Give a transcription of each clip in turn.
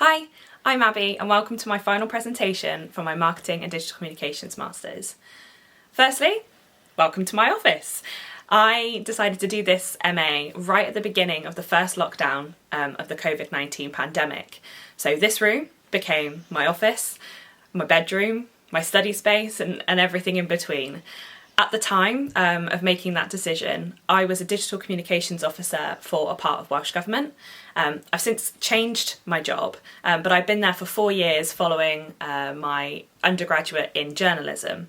Hi, I'm Abby and welcome to my final presentation for my Marketing and Digital Communications Masters. Firstly, welcome to my office. I decided to do this MA right at the beginning of the first lockdown of the COVID-19 pandemic. So this room became my office, my bedroom, my study space and everything in between. At the time of making that decision, I was a digital communications officer for a part of Welsh Government. I've since changed my job, but I've been there for 4 years following my undergraduate in journalism.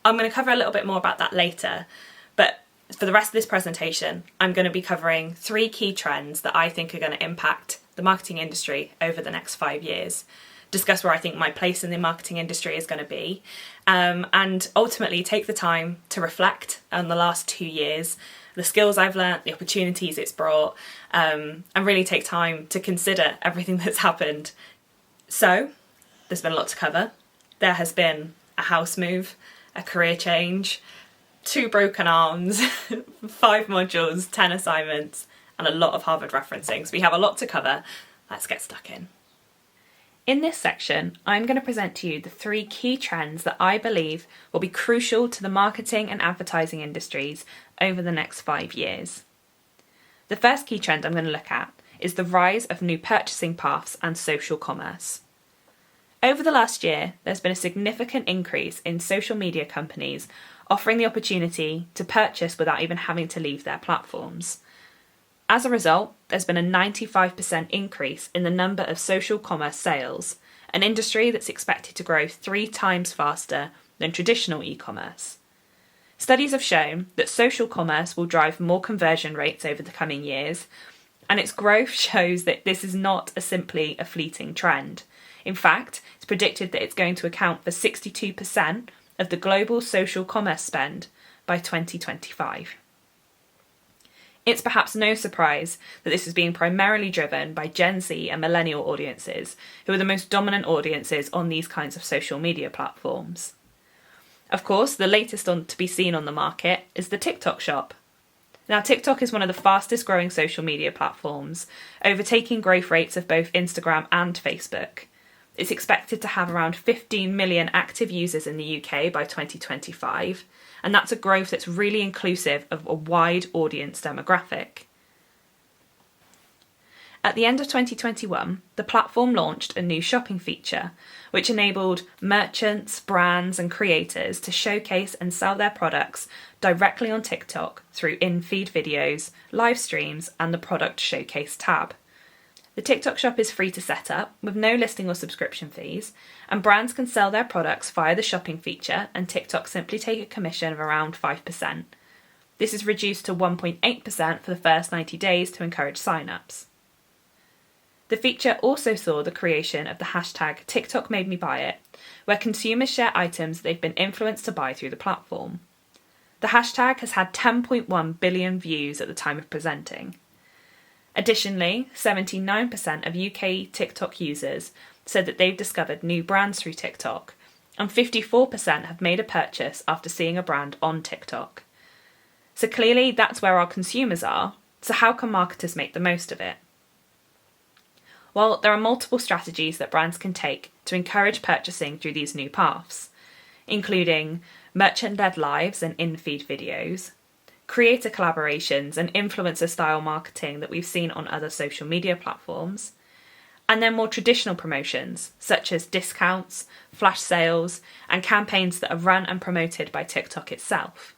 I'm going to cover a little bit more about that later, but for the rest of this presentation, I'm going to be covering 3 key trends that I think are going to impact the marketing industry over the next 5 years. Discuss where I think my place in the marketing industry is going to be, and ultimately take the time to reflect on the last 2 years, the skills I've learnt, the opportunities it's brought, and really take time to consider everything that's happened. So, there's been a lot to cover. There has been a house move, a career change, 2 broken arms, 5 modules, 10 assignments, and a lot of Harvard referencing. So we have a lot to cover. Let's get stuck in. In this section, I'm going to present to you the 3 key trends that I believe will be crucial to the marketing and advertising industries over the next 5 years. The first key trend I'm going to look at is the rise of new purchasing paths and social commerce. Over the last year, there's been a significant increase in social media companies offering the opportunity to purchase without even having to leave their platforms. As a result, there's been a 95% increase in the number of social commerce sales, an industry that's expected to grow 3 times faster than traditional e-commerce. Studies have shown that social commerce will drive more conversion rates over the coming years, and its growth shows that this is not simply a fleeting trend. In fact, it's predicted that it's going to account for 62% of the global social commerce spend by 2025. It's perhaps no surprise that this is being primarily driven by Gen Z and millennial audiences, who are the most dominant audiences on these kinds of social media platforms. Of course, the latest to be seen on the market is the TikTok shop. Now, TikTok is one of the fastest growing social media platforms, overtaking growth rates of both Instagram and Facebook. It's expected to have around 15 million active users in the UK by 2025, and that's a growth that's really inclusive of a wide audience demographic. At the end of 2021, the platform launched a new shopping feature, which enabled merchants, brands and creators to showcase and sell their products directly on TikTok through in-feed videos, live streams and the product showcase tab. The TikTok shop is free to set up, with no listing or subscription fees, and brands can sell their products via the shopping feature and TikTok simply take a commission of around 5%. This is reduced to 1.8% for the first 90 days to encourage sign-ups. The feature also saw the creation of the hashtag #TikTokMadeMeBuyIt, where consumers share items they've been influenced to buy through the platform. The hashtag has had 10.1 billion views at the time of presenting. Additionally, 79% of UK TikTok users said that they've discovered new brands through TikTok, and 54% have made a purchase after seeing a brand on TikTok. So clearly that's where our consumers are, so how can marketers make the most of it? Well, there are multiple strategies that brands can take to encourage purchasing through these new paths, including merchant-led lives and in-feed videos, creator collaborations and influencer-style marketing that we've seen on other social media platforms, and then more traditional promotions such as discounts, flash sales, and campaigns that are run and promoted by TikTok itself.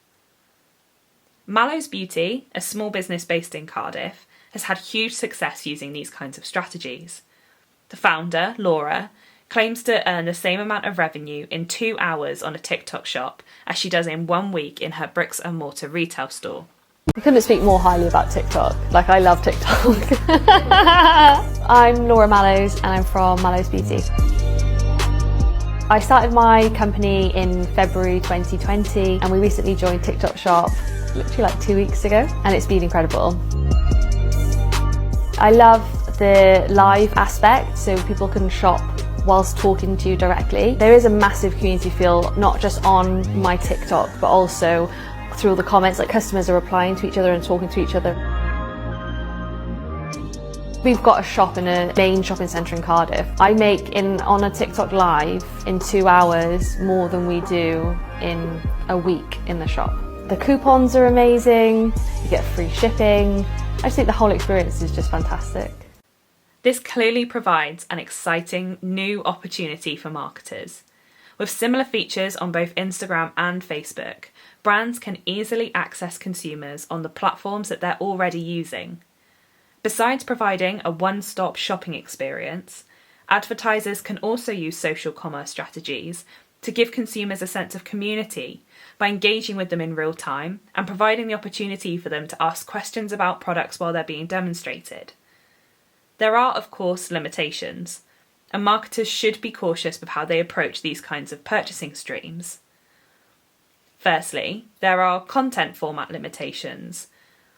Mallow's Beauty, a small business based in Cardiff, has had huge success using these kinds of strategies. The founder, Laura, claims to earn the same amount of revenue in 2 hours on a TikTok shop as she does in 1 week in her bricks and mortar retail store. I couldn't speak more highly about TikTok. I love TikTok. I'm Laura Mallows and I'm from Mallow's Beauty. I started my company in February 2020 and we recently joined TikTok Shop literally 2 weeks ago, and it's been incredible. I love the live aspect, so people can shop whilst talking to you directly. There is a massive community feel, not just on my TikTok, but also through all the comments, customers are replying to each other and talking to each other. We've got a shop in a main shopping centre in Cardiff. I make on a TikTok live in 2 hours more than we do in a week in the shop. The coupons are amazing, you get free shipping. I just think the whole experience is just fantastic. This clearly provides an exciting new opportunity for marketers. With similar features on both Instagram and Facebook, brands can easily access consumers on the platforms that they're already using. Besides providing a one-stop shopping experience, advertisers can also use social commerce strategies to give consumers a sense of community by engaging with them in real time and providing the opportunity for them to ask questions about products while they're being demonstrated. There are, of course, limitations, and marketers should be cautious with how they approach these kinds of purchasing streams. Firstly, there are content format limitations.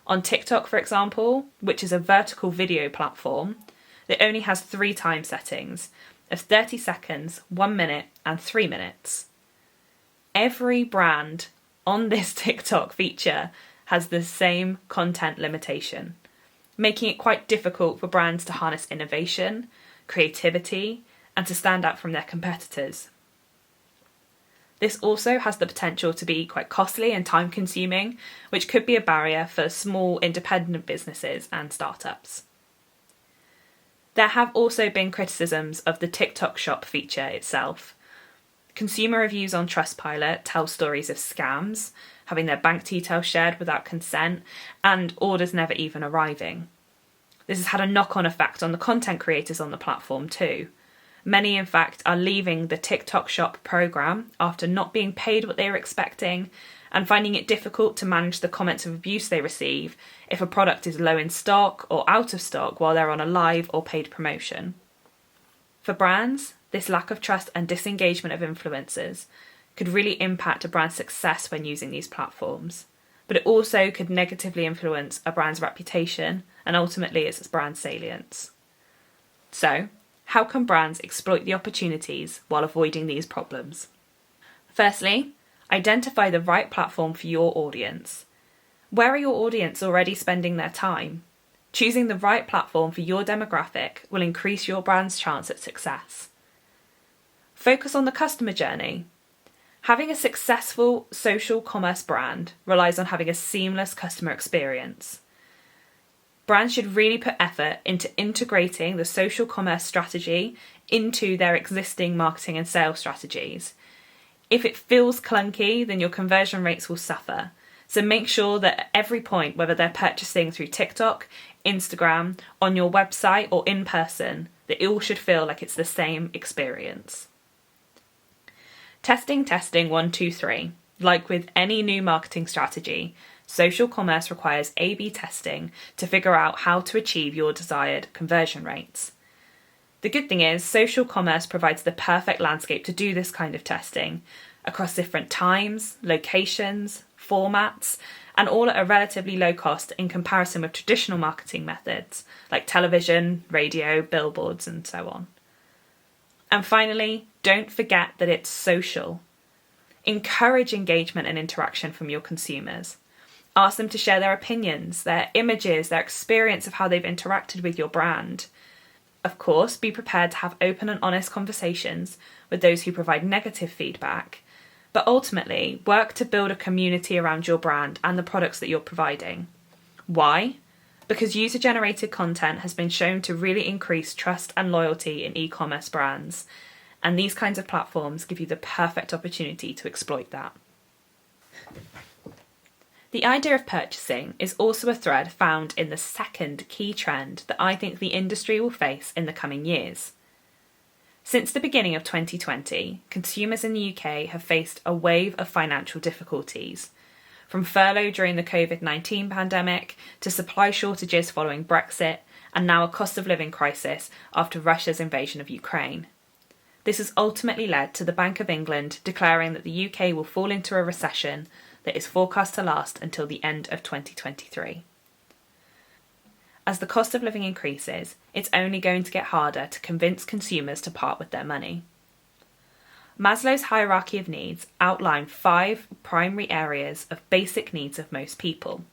On TikTok, for example, which is a vertical video platform, it only has 3 time settings of 30 seconds, 1 minute, and 3 minutes. Every brand on this TikTok feature has the same content limitation, making it quite difficult for brands to harness innovation, creativity, and to stand out from their competitors. This also has the potential to be quite costly and time-consuming, which could be a barrier for small independent businesses and startups. There have also been criticisms of the TikTok Shop feature itself. Consumer reviews on Trustpilot tell stories of scams, having their bank details shared without consent, and orders never even arriving. This has had a knock-on effect on the content creators on the platform too. Many, in fact, are leaving the TikTok Shop program after not being paid what they were expecting and finding it difficult to manage the comments of abuse they receive if a product is low in stock or out of stock while they're on a live or paid promotion. For brands, this lack of trust and disengagement of influencers could really impact a brand's success when using these platforms, but it also could negatively influence a brand's reputation and ultimately its brand salience. So, how can brands exploit the opportunities while avoiding these problems? Firstly, identify the right platform for your audience. Where are your audience already spending their time? Choosing the right platform for your demographic will increase your brand's chance at success. Focus on the customer journey. Having a successful social commerce brand relies on having a seamless customer experience. Brands should really put effort into integrating the social commerce strategy into their existing marketing and sales strategies. If it feels clunky, then your conversion rates will suffer. So make sure that at every point, whether they're purchasing through TikTok, Instagram, on your website or in person, that it all should feel like it's the same experience. Testing, 1, 2, 3. Like with any new marketing strategy, social commerce requires A/B testing to figure out how to achieve your desired conversion rates. The good thing is, social commerce provides the perfect landscape to do this kind of testing across different times, locations, formats, and all at a relatively low cost in comparison with traditional marketing methods like television, radio, billboards, and so on. And finally, don't forget that it's social. Encourage engagement and interaction from your consumers. Ask them to share their opinions, their images, their experience of how they've interacted with your brand. Of course, be prepared to have open and honest conversations with those who provide negative feedback, but ultimately work to build a community around your brand and the products that you're providing. Why? Because user-generated content has been shown to really increase trust and loyalty in e-commerce brands, and these kinds of platforms give you the perfect opportunity to exploit that. The idea of purchasing is also a thread found in the second key trend that I think the industry will face in the coming years. Since the beginning of 2020, consumers in the UK have faced a wave of financial difficulties, from furlough during the COVID-19 pandemic to supply shortages following Brexit, and now a cost of living crisis after Russia's invasion of Ukraine. This has ultimately led to the Bank of England declaring that the UK will fall into a recession that is forecast to last until the end of 2023. As the cost of living increases, it's only going to get harder to convince consumers to part with their money. Maslow's hierarchy of needs outline 5 primary areas of basic needs of most people.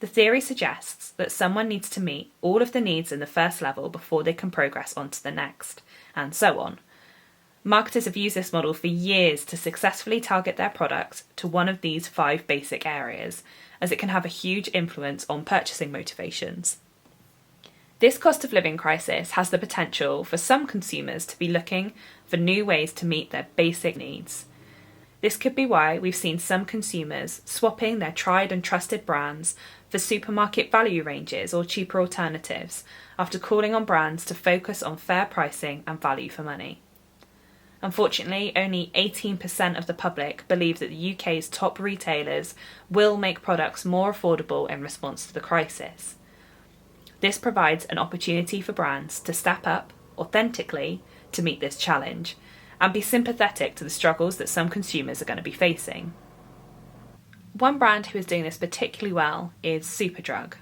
The theory suggests that someone needs to meet all of the needs in the first level before they can progress on to the next, and so on. Marketers have used this model for years to successfully target their products to one of these 5 basic areas, as it can have a huge influence on purchasing motivations. This cost of living crisis has the potential for some consumers to be looking for new ways to meet their basic needs. This could be why we've seen some consumers swapping their tried and trusted brands for supermarket value ranges or cheaper alternatives after calling on brands to focus on fair pricing and value for money. Unfortunately, only 18% of the public believe that the UK's top retailers will make products more affordable in response to the crisis. This provides an opportunity for brands to step up authentically to meet this challenge and be sympathetic to the struggles that some consumers are going to be facing. One brand who is doing this particularly well is Superdrug.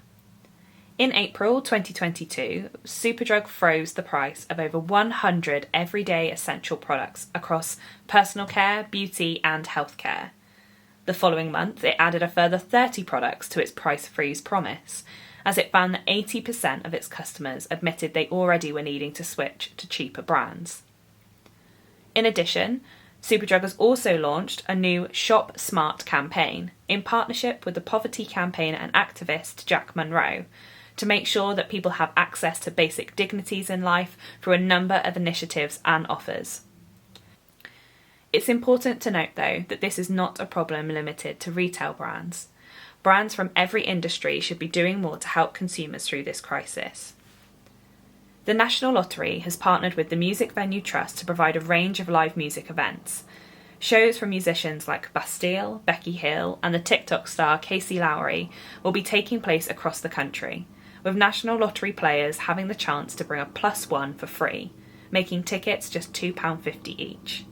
In April 2022, Superdrug froze the price of over 100 everyday essential products across personal care, beauty and healthcare. The following month, it added a further 30 products to its price freeze promise, as it found that 80% of its customers admitted they already were needing to switch to cheaper brands. In addition, Superdrug has also launched a new Shop Smart campaign in partnership with the poverty campaigner and activist Jack Monroe to make sure that people have access to basic dignities in life through a number of initiatives and offers. It's important to note, though, that this is not a problem limited to retail brands. Brands from every industry should be doing more to help consumers through this crisis. The National Lottery has partnered with the Music Venue Trust to provide a range of live music events. Shows from musicians like Bastille, Becky Hill and the TikTok star Casey Lowry will be taking place across the country, with National Lottery players having the chance to bring a +1 for free, making tickets just £2.50 each.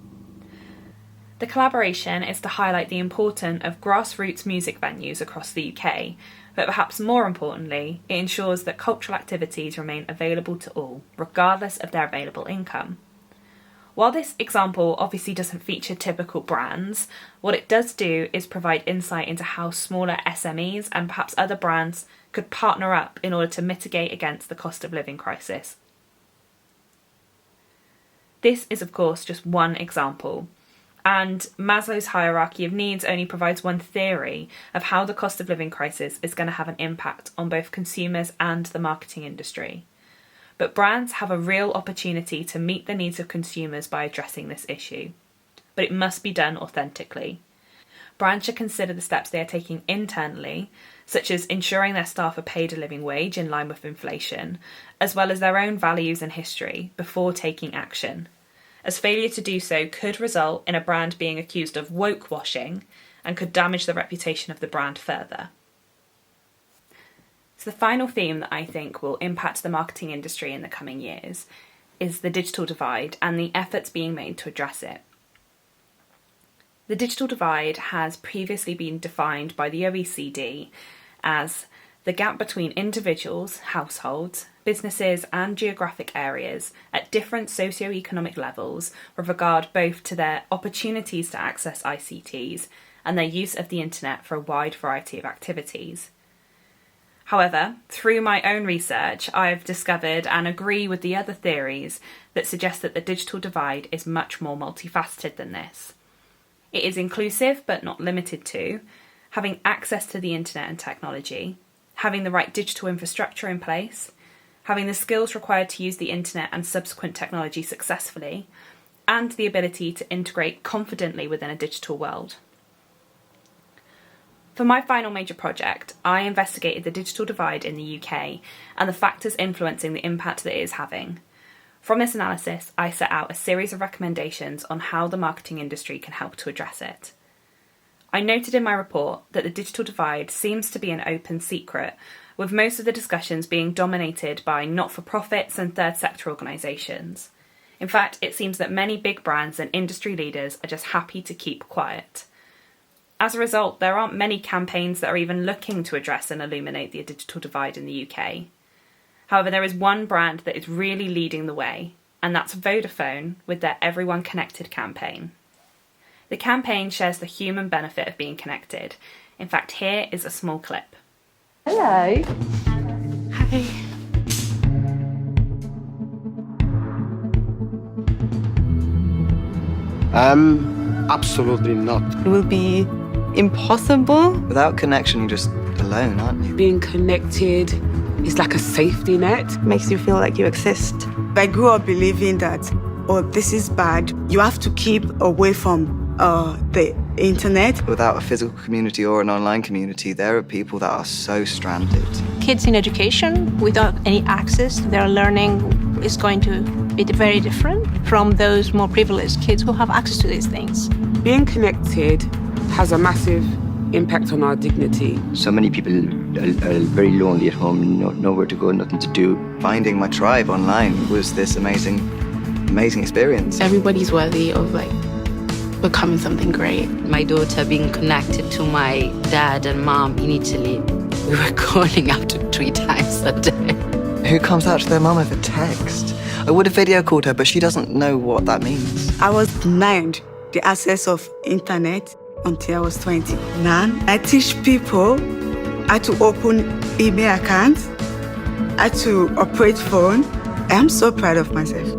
The collaboration is to highlight the importance of grassroots music venues across the UK, but perhaps more importantly, it ensures that cultural activities remain available to all, regardless of their available income. While this example obviously doesn't feature typical brands, what it does do is provide insight into how smaller SMEs and perhaps other brands could partner up in order to mitigate against the cost of living crisis. This is, of course, just one example. And Maslow's hierarchy of needs only provides one theory of how the cost of living crisis is going to have an impact on both consumers and the marketing industry. But brands have a real opportunity to meet the needs of consumers by addressing this issue. But it must be done authentically. Brands should consider the steps they are taking internally, such as ensuring their staff are paid a living wage in line with inflation, as well as their own values and history, before taking action, as failure to do so could result in a brand being accused of woke washing and could damage the reputation of the brand further. So the final theme that I think will impact the marketing industry in the coming years is the digital divide and the efforts being made to address it. The digital divide has previously been defined by the OECD as the gap between individuals, households, businesses and geographic areas at different socioeconomic levels with regard both to their opportunities to access ICTs and their use of the internet for a wide variety of activities. However, through my own research, I've discovered and agree with the other theories that suggest that the digital divide is much more multifaceted than this. It is inclusive but not limited to having access to the internet and technology, having the right digital infrastructure in place, having the skills required to use the internet and subsequent technology successfully, and the ability to integrate confidently within a digital world. For my final major project, I investigated the digital divide in the UK and the factors influencing the impact that it is having. From this analysis, I set out a series of recommendations on how the marketing industry can help to address it. I noted in my report that the digital divide seems to be an open secret, with most of the discussions being dominated by not-for-profits and third sector organisations. In fact, it seems that many big brands and industry leaders are just happy to keep quiet. As a result, there aren't many campaigns that are even looking to address and illuminate the digital divide in the UK. However, there is one brand that is really leading the way, and that's Vodafone with their Everyone Connected campaign. The campaign shares the human benefit of being connected. In fact, here is a small clip. Hello. Hi. Absolutely not. It will be impossible. Without connection, you're just alone, aren't you? Being connected is like a safety net. Makes you feel like you exist. I grew up believing that, oh, this is bad. You have to keep away from the internet. Without a physical community or an online community, there are people that are so stranded. Kids in education without any access to their learning is going to be very different from those more privileged kids who have access to these things. Being connected has a massive impact on our dignity. So many people are very lonely at home, nowhere to go, nothing to do. Finding my tribe online was this amazing experience. Everybody's worthy of becoming something great. My daughter being connected to my dad and mom in Italy, we were calling up to 3 times a day. Who comes out to their mum over text? I would have video called her, but she doesn't know what that means. I was denied the access of internet until I was 20. Now, I teach people how to open email accounts, how to operate phone. I am so proud of myself.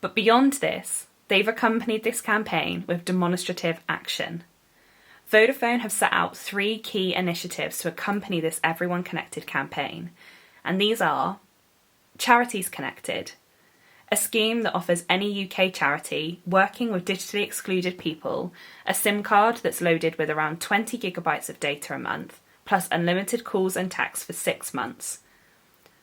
But beyond this, they've accompanied this campaign with demonstrative action. Vodafone have set out 3 key initiatives to accompany this Everyone Connected campaign, and these are Charities Connected, a scheme that offers any UK charity working with digitally excluded people a SIM card that's loaded with around 20 gigabytes of data a month, plus unlimited calls and texts for 6 months.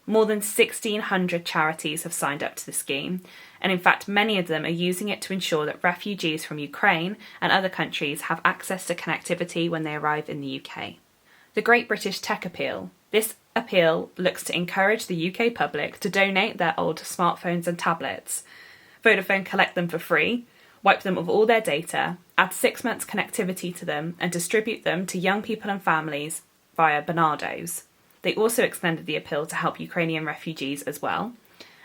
More than 1,600 charities have signed up to the scheme, and in fact many of them are using it to ensure that refugees from Ukraine and other countries have access to connectivity when they arrive in the UK. The Great British Tech Appeal. This appeal looks to encourage the UK public to donate their old smartphones and tablets. Vodafone collect them for free, wipe them of all their data, add 6 months connectivity to them and distribute them to young people and families via Bernardo's. They also extended the appeal to help Ukrainian refugees as well.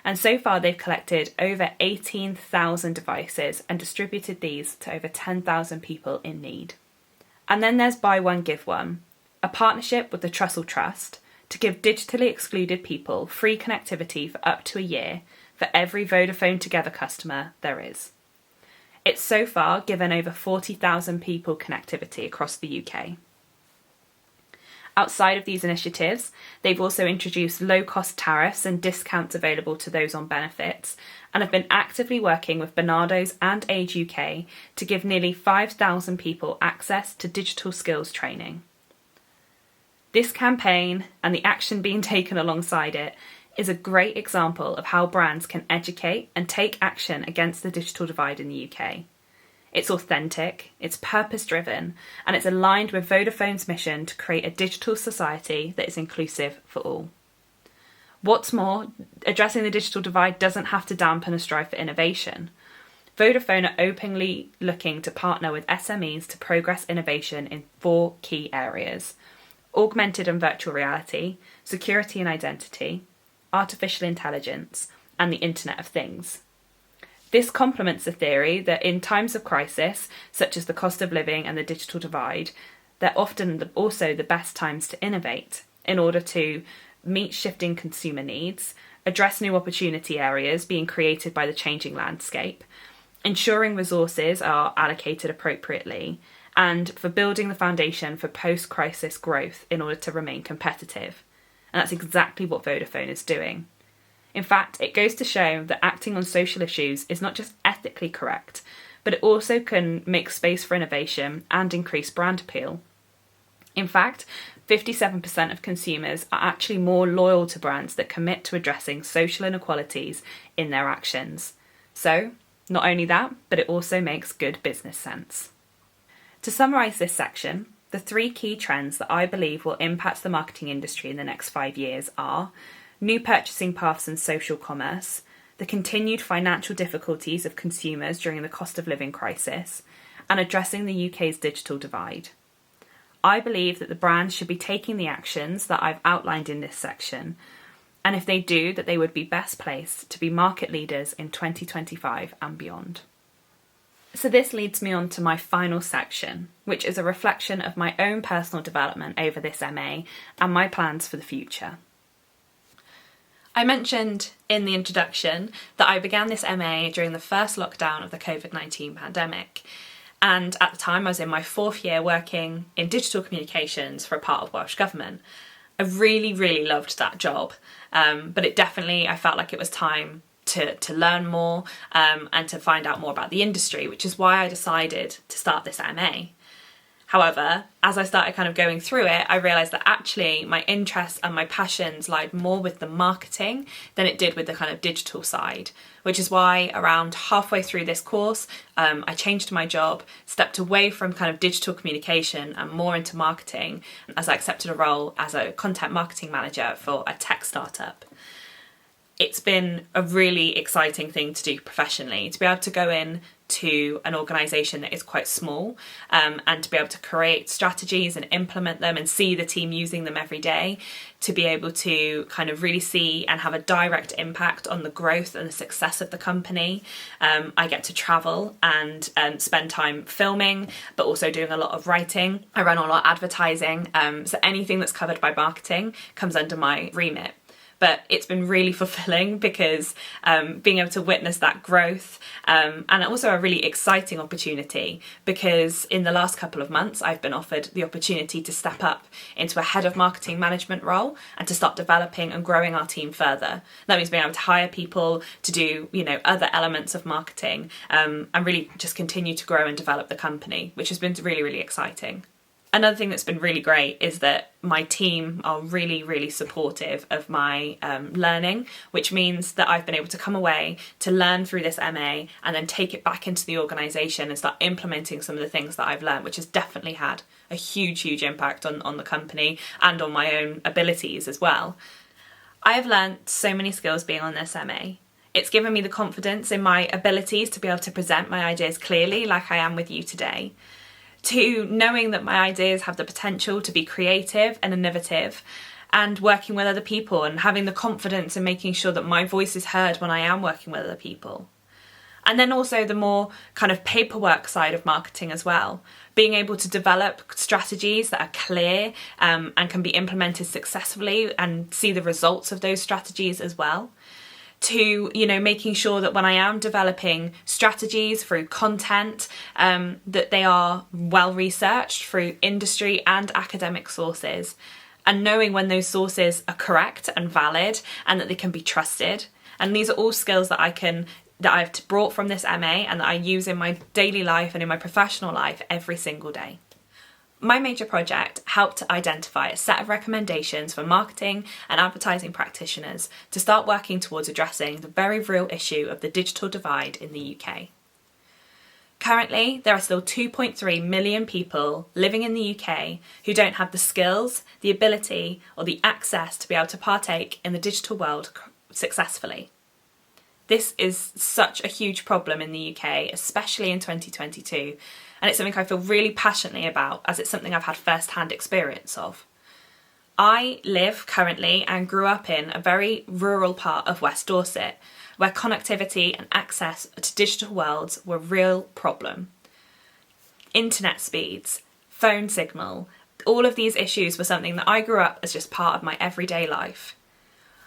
And so far they've collected over 18,000 devices and distributed these to over 10,000 people in need. And then there's Buy One, Give One, a partnership with the Trussell Trust to give digitally excluded people free connectivity for up to a year for every Vodafone Together customer there is. It's so far given over 40,000 people connectivity across the UK. Outside of these initiatives, they've also introduced low-cost tariffs and discounts available to those on benefits, and have been actively working with Bernardo's and Age UK to give nearly 5,000 people access to digital skills training. This campaign, and the action being taken alongside it, is a great example of how brands can educate and take action against the digital divide in the UK. It's authentic, it's purpose-driven, and it's aligned with Vodafone's mission to create a digital society that is inclusive for all. What's more, addressing the digital divide doesn't have to dampen a strive for innovation. Vodafone are openly looking to partner with SMEs to progress innovation in 4 key areas: augmented and virtual reality, security and identity, artificial intelligence, and the Internet of Things. This complements the theory that in times of crisis, such as the cost of living and the digital divide, they're often also the best times to innovate in order to meet shifting consumer needs, address new opportunity areas being created by the changing landscape, ensuring resources are allocated appropriately, and for building the foundation for post-crisis growth in order to remain competitive. And that's exactly what Vodafone is doing. In fact, it goes to show that acting on social issues is not just ethically correct, but it also can make space for innovation and increase brand appeal. In fact, 57% of consumers are actually more loyal to brands that commit to addressing social inequalities in their actions. So, not only that, but it also makes good business sense. To summarise this section, the 3 key trends that I believe will impact the marketing industry in the next 5 years are new purchasing paths and social commerce, the continued financial difficulties of consumers during the cost of living crisis, and addressing the UK's digital divide. I believe that the brands should be taking the actions that I've outlined in this section, and if they do, that they would be best placed to be market leaders in 2025 and beyond. So this leads me on to my final section, which is a reflection of my own personal development over this MA and my plans for the future. I mentioned in the introduction that I began this MA during the first lockdown of the COVID-19 pandemic. And at the time I was in my 4th year working in digital communications for a part of Welsh Government. I really, really loved that job, but I felt like it was time to learn more and to find out more about the industry, which is why I decided to start this MA. However, as I started kind of going through it, I realised that actually my interests and my passions lied more with the marketing than it did with the kind of digital side, which is why around halfway through this course, I changed my job, stepped away from kind of digital communication and more into marketing, as I accepted a role as a content marketing manager for a tech startup. It's been a really exciting thing to do professionally, to be able to go in to an organisation that is quite small and to be able to create strategies and implement them and see the team using them every day, to be able to kind of really see and have a direct impact on the growth and the success of the company. I get to travel and spend time filming, but also doing a lot of writing. I run a lot of advertising, so anything that's covered by marketing comes under my remit. But it's been really fulfilling because being able to witness that growth and also a really exciting opportunity, because in the last couple of months I've been offered the opportunity to step up into a head of marketing management role and to start developing and growing our team further. That means being able to hire people to do, other elements of marketing and really just continue to grow and develop the company, which has been really, really exciting. Another thing that's been really great is that my team are really, really supportive of my learning, which means that I've been able to come away to learn through this MA and then take it back into the organisation and start implementing some of the things that I've learned, which has definitely had a huge, huge impact on the company and on my own abilities as well. I have learned so many skills being on this MA. It's given me the confidence in my abilities to be able to present my ideas clearly, like I am with you today, to knowing that my ideas have the potential to be creative and innovative, and working with other people and having the confidence in making sure that my voice is heard when I am working with other people. And then also the more kind of paperwork side of marketing as well, being able to develop strategies that are clear and can be implemented successfully and see the results of those strategies as well. To, making sure that when I am developing strategies through content, that they are well researched through industry and academic sources, and knowing when those sources are correct and valid and that they can be trusted. And these are all skills that I've brought from this MA and that I use in my daily life and in my professional life every single day. My major project helped to identify a set of recommendations for marketing and advertising practitioners to start working towards addressing the very real issue of the digital divide in the UK. Currently, there are still 2.3 million people living in the UK who don't have the skills, the ability, or the access to be able to partake in the digital world successfully. This is such a huge problem in the UK, especially in 2022, and it's something I feel really passionately about, as it's something I've had first-hand experience of. I live currently and grew up in a very rural part of West Dorset, where connectivity and access to digital worlds were a real problem. Internet speeds, phone signal, all of these issues were something that I grew up as just part of my everyday life.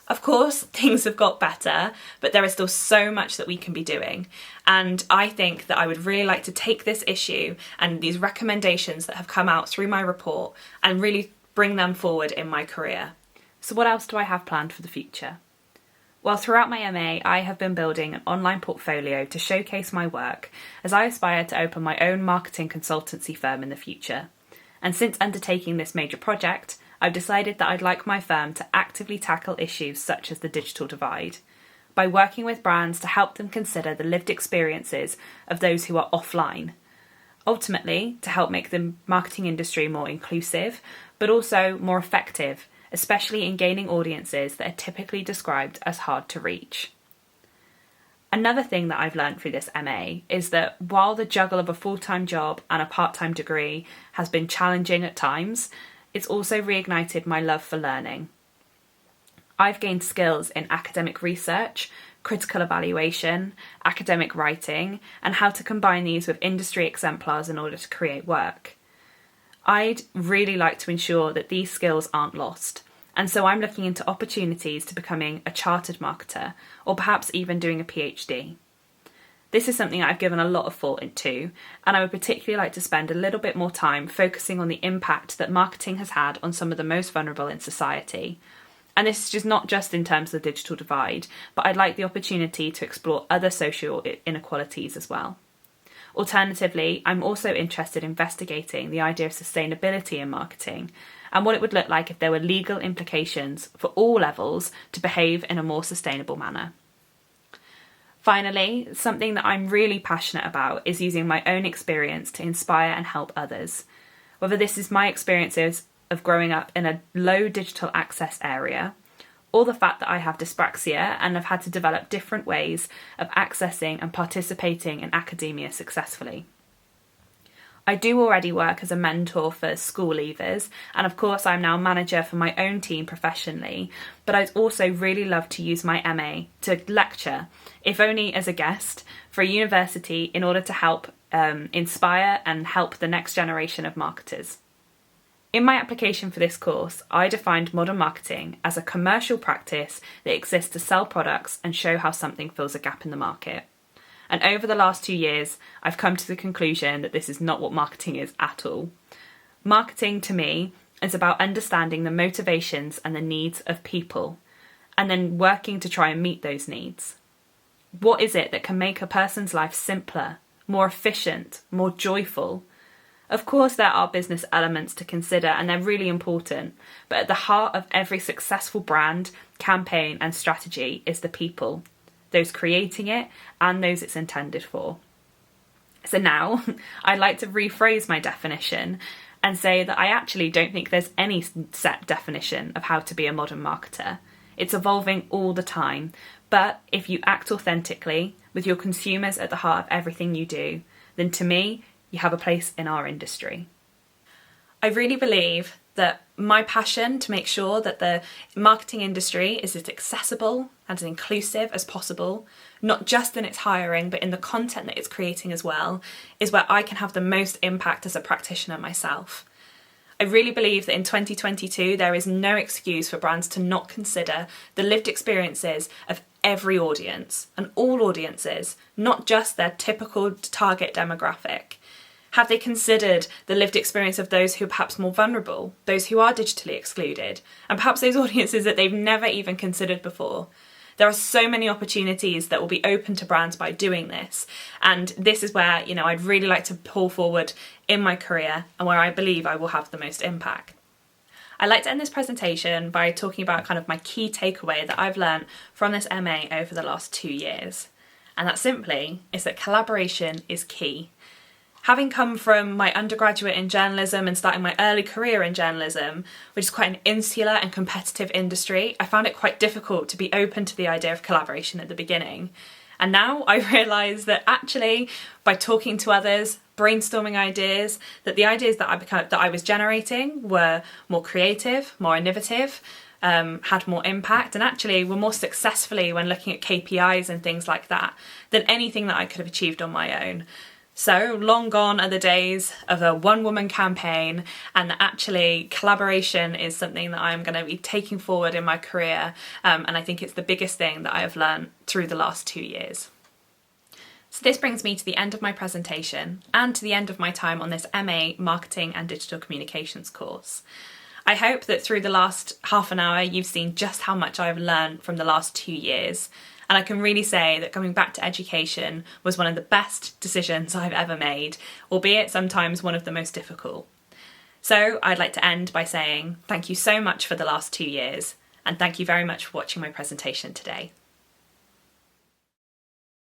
Of course, things have got better, but there is still so much that we can be doing. And I think that I would really like to take this issue and these recommendations that have come out through my report and really bring them forward in my career. So what else do I have planned for the future? Well, throughout my MA, I have been building an online portfolio to showcase my work as I aspire to open my own marketing consultancy firm in the future. And since undertaking this major project, I've decided that I'd like my firm to actively tackle issues such as the digital divide, by working with brands to help them consider the lived experiences of those who are offline. Ultimately, to help make the marketing industry more inclusive, but also more effective, especially in gaining audiences that are typically described as hard to reach. Another thing that I've learned through this MA is that while the juggle of a full-time job and a part-time degree has been challenging at times, it's also reignited my love for learning. I've gained skills in academic research, critical evaluation, academic writing, and how to combine these with industry exemplars in order to create work. I'd really like to ensure that these skills aren't lost, and so I'm looking into opportunities to becoming a chartered marketer, or perhaps even doing a PhD. This is something I've given a lot of thought into, and I would particularly like to spend a little bit more time focusing on the impact that marketing has had on some of the most vulnerable in society. And this is just not just in terms of the digital divide, but I'd like the opportunity to explore other social inequalities as well. Alternatively, I'm also interested in investigating the idea of sustainability in marketing and what it would look like if there were legal implications for all levels to behave in a more sustainable manner. Finally, something that I'm really passionate about is using my own experience to inspire and help others. Whether this is my experiences of growing up in a low digital access area, or the fact that I have dyspraxia and have had to develop different ways of accessing and participating in academia successfully. I do already work as a mentor for school leavers, and of course I'm now manager for my own team professionally, but I'd also really love to use my MA to lecture, if only as a guest, for a university in order to help inspire and help the next generation of marketers. In my application for this course, I defined modern marketing as a commercial practice that exists to sell products and show how something fills a gap in the market. And over the last 2 years, I've come to the conclusion that this is not what marketing is at all. Marketing, to me, is about understanding the motivations and the needs of people, and then working to try and meet those needs. What is it that can make a person's life simpler, more efficient, more joyful? Of course, there are business elements to consider, and they're really important, but at the heart of every successful brand, campaign, and strategy is the people, those creating it and those it's intended for. So now, I'd like to rephrase my definition and say that I actually don't think there's any set definition of how to be a modern marketer. It's evolving all the time, but if you act authentically, with your consumers at the heart of everything you do, then to me, you have a place in our industry. I really believe that my passion to make sure that the marketing industry is as accessible and as inclusive as possible, not just in its hiring, but in the content that it's creating as well, is where I can have the most impact as a practitioner myself. I really believe that in 2022, there is no excuse for brands to not consider the lived experiences of every audience and all audiences, not just their typical target demographic. Have they considered the lived experience of those who are perhaps more vulnerable, those who are digitally excluded, and perhaps those audiences that they've never even considered before? There are so many opportunities that will be open to brands by doing this, and this is where, I'd really like to pull forward in my career and where I believe I will have the most impact. I'd like to end this presentation by talking about kind of my key takeaway that I've learned from this MA over the last 2 years, and that simply is that collaboration is key. Having come from my undergraduate in journalism and starting my early career in journalism, which is quite an insular and competitive industry, I found it quite difficult to be open to the idea of collaboration at the beginning. And now I realise that actually, by talking to others, brainstorming ideas, that the ideas that I was generating were more creative, more innovative, had more impact, and actually were more successfully when looking at KPIs and things like that than anything that I could have achieved on my own. So long gone are the days of a one-woman campaign, and actually collaboration is something that I'm going to be taking forward in my career, and I think it's the biggest thing that I have learned through the last 2 years. So this brings me to the end of my presentation and to the end of my time on this MA Marketing and Digital Communications course. I hope that through the last half an hour you've seen just how much I've learned from the last 2 years. And I can really say that coming back to education was one of the best decisions I've ever made, albeit sometimes one of the most difficult. So I'd like to end by saying thank you so much for the last 2 years, and thank you very much for watching my presentation today.